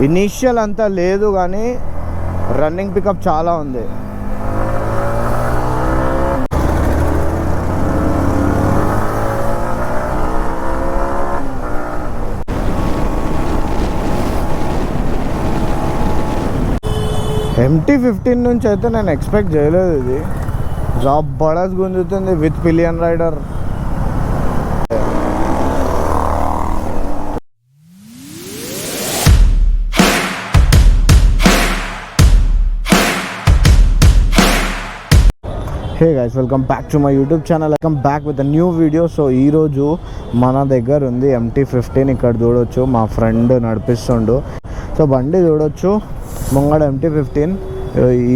Initial అంతా లేదు కానీ రన్నింగ్ పికప్ చాలా ఉంది. MT-15 నుంచి అయితే నేను ఎక్స్పెక్ట్ చేయలేదు. ఇది జబర్దస్త్ గుంజుతుంది with pillion rider. Hey guys, welcome back to my YouTube channel. Welcome back with a new video. So ఈరోజు మన దగ్గర ఉంది MT-15. ఇక్కడ చూడొచ్చు, మా ఫ్రెండ్ నడిపిస్తుండు. సో బండి చూడొచ్చు, ముంగడ MT-15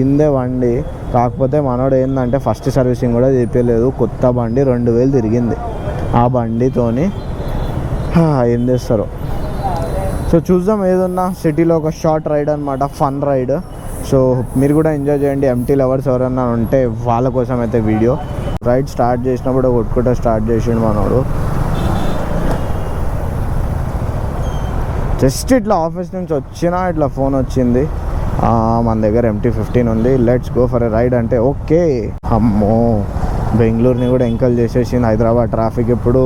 ఇందే బండి. కాకపోతే మనోడు ఏంటంటే ఫస్ట్ సర్వీసింగ్ కూడా చేపించలేదు. కొత్త బండి 2000 తిరిగింది. ఆ బండితోని ఏం చేస్తారు. సో చూద్దాం, ఏదన్నా సిటీలో ఒక షార్ట్ రైడ్ అనమాట, ఫన్ రైడ్. సో మీరు కూడా ఎంజాయ్ చేయండి. MT లవర్స్ ఎవరన్నా ఉంటే వాళ్ళ కోసం అయితే వీడియో. రైడ్ స్టార్ట్ చేసినప్పుడు కొట్టుకుంటే స్టార్ట్ చేసిండు మనోడు. జస్ట్ ఇట్లా ఆఫీస్ నుంచి వచ్చినా ఇట్లా ఫోన్ వచ్చింది, మన దగ్గర MT-15 ఉంది, let's go for a ride అంటే ఓకే. అమ్మో, బెంగళూరుని కూడా ఎంకల్ చేసేసింది హైదరాబాద్ ట్రాఫిక్. ఇప్పుడు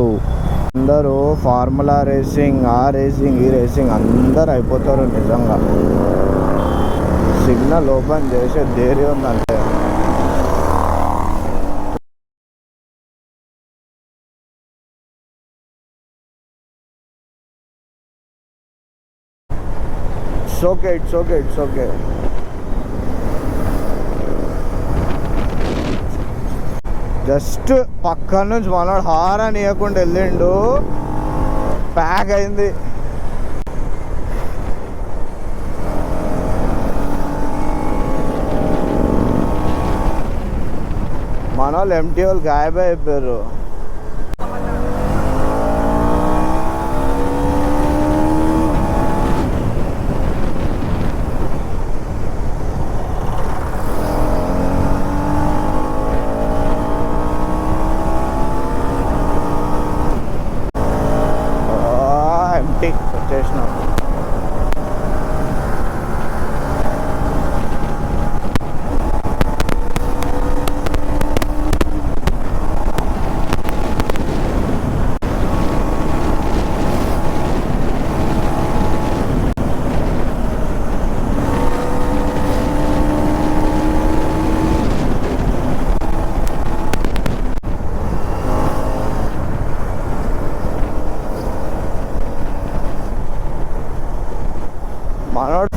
అందరూ ఫార్ములా రేసింగ్, ఆ రేసింగ్, ఈ రేసింగ్ అందరు అయిపోతారు నిజంగా. సిగ్నల్ ఓపెన్ చేసే ధైర్యం ఉందంటే ఇట్స్ ఓకే. జస్ట్ పక్క నుంచి మనోడు హారన్ ఇవ్వకుండా వెళ్ళిండు, ప్యాక్ అయింది. మన వాళ్ళు MT వాళ్ళు గాయబే అయిపోయారు. MT వచ్చేసినాం. మనోడు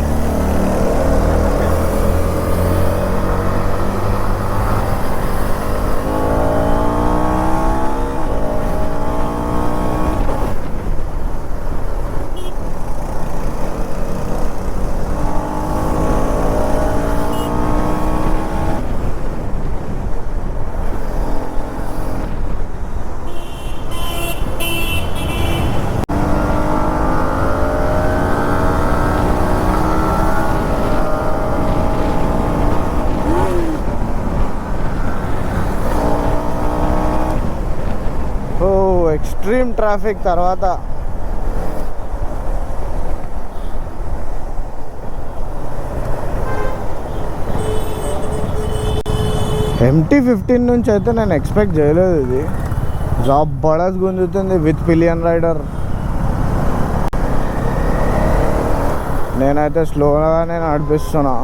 ఎక్స్ట్రీమ్ ట్రాఫిక్ తర్వాత MT-15 నుంచి అయితే నేను ఎక్స్పెక్ట్ చేయలేదు. ఇది జబర్దస్త్ గుంజుతుంది విత్ పిలియన్ రైడర్. నేనైతే స్లోగానే నడిపిస్తున్నా.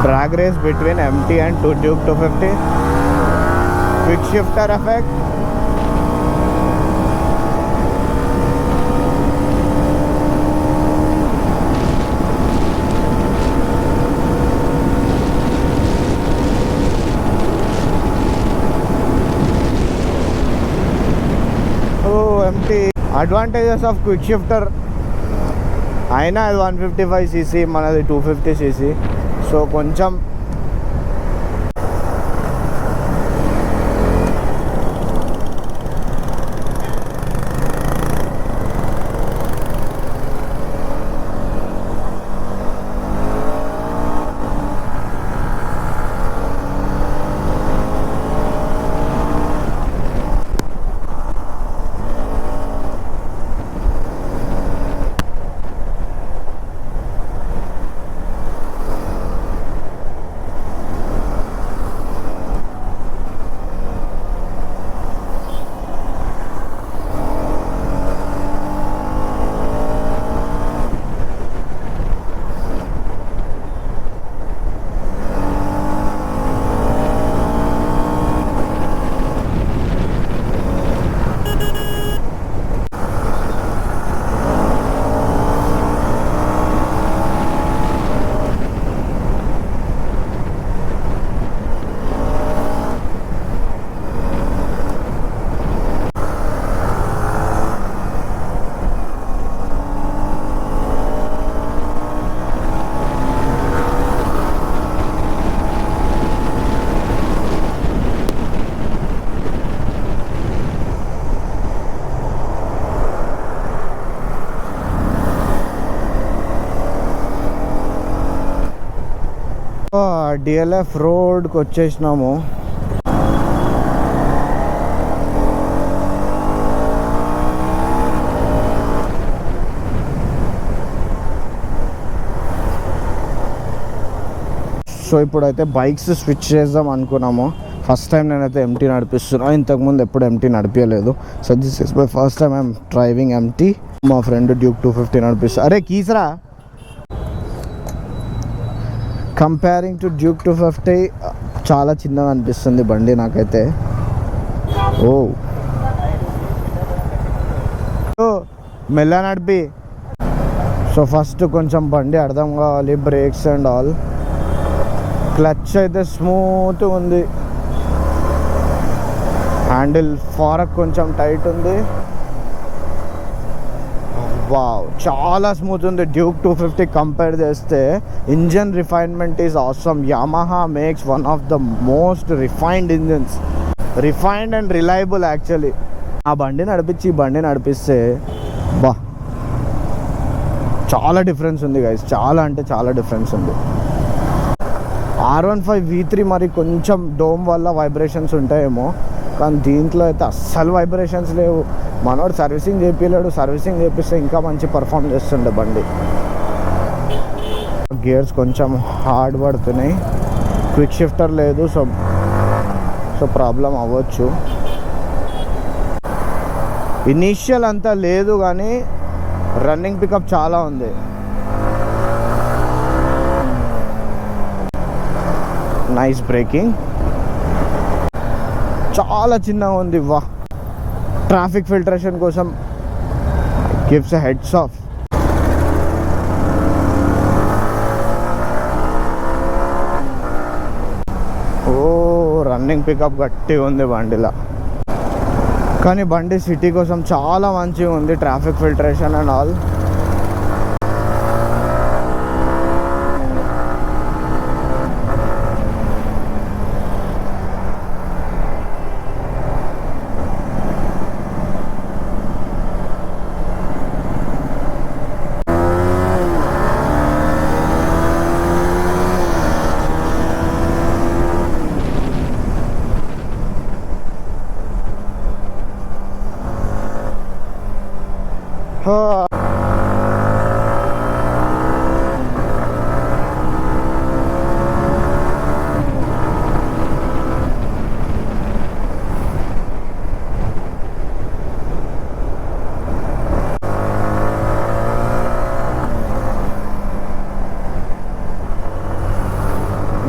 Drag race between MT and Duke 250. Quick shifter effect. Oh, MT. Advantages of quick shifter. అయినా అది 155cc, మనది 250cc. సో కొంచెం డిఎల్ఎఫ్ రోడ్కి వచ్చేసినాము. సో ఇప్పుడైతే బైక్స్ స్విచ్ చేద్దాం అనుకున్నాము. ఫస్ట్ టైం నేనైతే ఎంటీ నడిపిస్తున్నాను. ఇంతకుముందు ఎప్పుడు ఎంటీ నడిపించలేదు. So this is my first time I'm driving MT. మా ఫ్రెండ్ డ్యూక్ 250 నడిపిస్తా. అరే కీసరా, కంపేరింగ్ టు డ్యూక్ 250 చాలా చిన్నగా అనిపిస్తుంది బండి నాకైతే. ఓ మెల్ల నడిపి. సో ఫస్ట్ కొంచెం బండి అర్థం కావాలి, బ్రేక్స్ అండ్ ఆల్. క్లచ్ అయితే స్మూత్ ఉంది, హ్యాండిల్ ఫారక్ కొంచెం టైట్ ఉంది. వావ్, చాలా స్మూత్ ఉంది డ్యూక్ 250 కంపేర్ చేస్తే. Engine refinement is awesome. Yamaha makes one of the most refined engines, refined and reliable actually. ఆ బండి నడిపించి ఈ బండి నడిపిస్తే బా చాలా డిఫరెన్స్ ఉంది గైస్, చాలా అంటే చాలా డిఫరెన్స్ ఉంది. R15 V3 మరి కొంచెం డోమ్ వల్ల వైబ్రేషన్స్ ఉంటాయేమో, కానీ దీంట్లో అయితే అస్సలు వైబ్రేషన్స్ లేవు. మనోడు సర్వీసింగ్ చేయించలేడు, సర్వీసింగ్ చేపిస్తే ఇంకా మంచి పర్ఫామ్ చేస్తుండే బండి. గేర్స్ కొంచెం హార్డ్ పడుతున్నాయి, క్విక్ షిఫ్టర్ లేదు, సో ప్రాబ్లం అవ్వచ్చు. ఇనీషియల్ అంతా లేదు కానీ రన్నింగ్ పికప్ చాలా ఉంది. నైస్ బ్రేకింగ్, చాలా చిన్నగా ఉంది. వా, ట్రాఫిక్ ఫిల్టరేషన్ కోసం గివ్స్ ఎ హెడ్స్ ఆఫ్. ఓ, రన్నింగ్ పికప్ గట్టిగా ఉంది బండిలా. కానీ బండి సిటీ కోసం చాలా మంచిగా ఉంది, traffic filtration and all.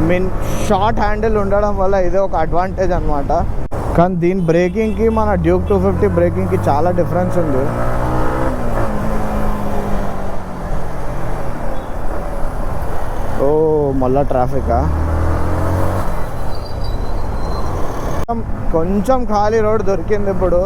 Mean short handle ఉండడం వల్ల ఇదే ఒక అడ్వాంటేజ్ అనమాట. కానీ దీని బ్రేకింగ్కి మన డ్యూక్ 250 బ్రేకింగ్కి చాలా డిఫరెన్స్ ఉంది. ఓ మళ్ళా ట్రాఫికా. కొంచెం ఖాళీ రోడ్ దొరికింది ఇప్పుడు.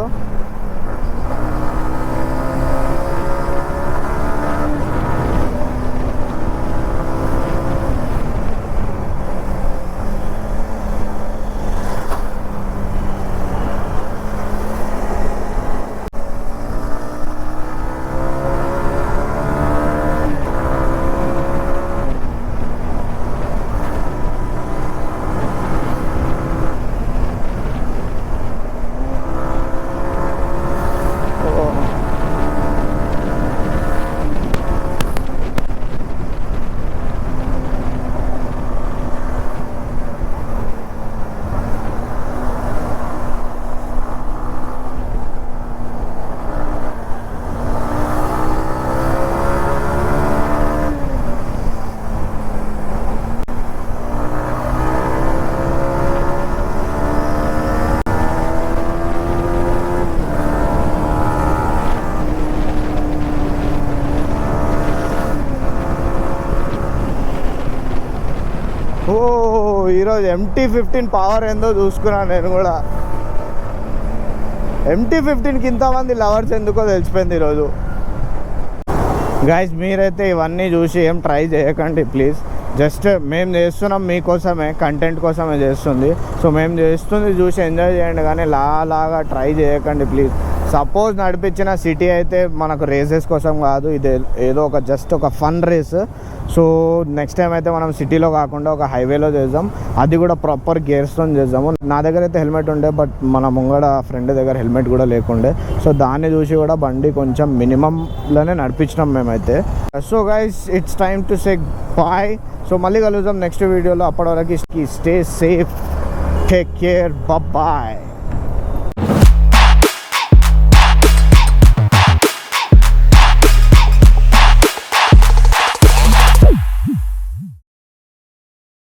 ఈరోజు MT-15 పవర్ ఏందో చూసుకున్నాను నేను కూడా. MT-15కి ఇంతమంది లవర్స్ ఎందుకో తెలిసిపోయింది ఈరోజు. గైస్ మీరైతే ఇవన్నీ చూసి ఏం ట్రై చేయకండి ప్లీజ్. జస్ట్ మేము చేస్తున్నాం మీకోసమే, కంటెంట్ కోసమే చేస్తుంది. సో మేము చేస్తుంది చూసి ఎంజాయ్ చేయండి, కానీ లాగా ట్రై చేయకండి ప్లీజ్. సపోజ్ నడిపించిన సిటీ అయితే మనకు రేసెస్ కోసం కాదు, ఇది ఏదో ఒక జస్ట్ ఒక fun race. So next time అయితే మనం సిటీలో కాకుండా ఒక హైవేలో చేద్దాం, అది కూడా ప్రాపర్ గేర్స్తో చేద్దాము. నా దగ్గర అయితే హెల్మెట్ ఉండే, బట్ మన ముంగడ ఫ్రెండ్ దగ్గర హెల్మెట్ కూడా లేకుండే. సో దాన్ని చూసి కూడా బండి కొంచెం మినిమంలోనే నడిపించినాం మేమైతే. So guys it's time to say bye. So మళ్ళీ కలుద్దాం నెక్స్ట్ వీడియోలో. అప్పటి వరకు stay safe, take care, bye.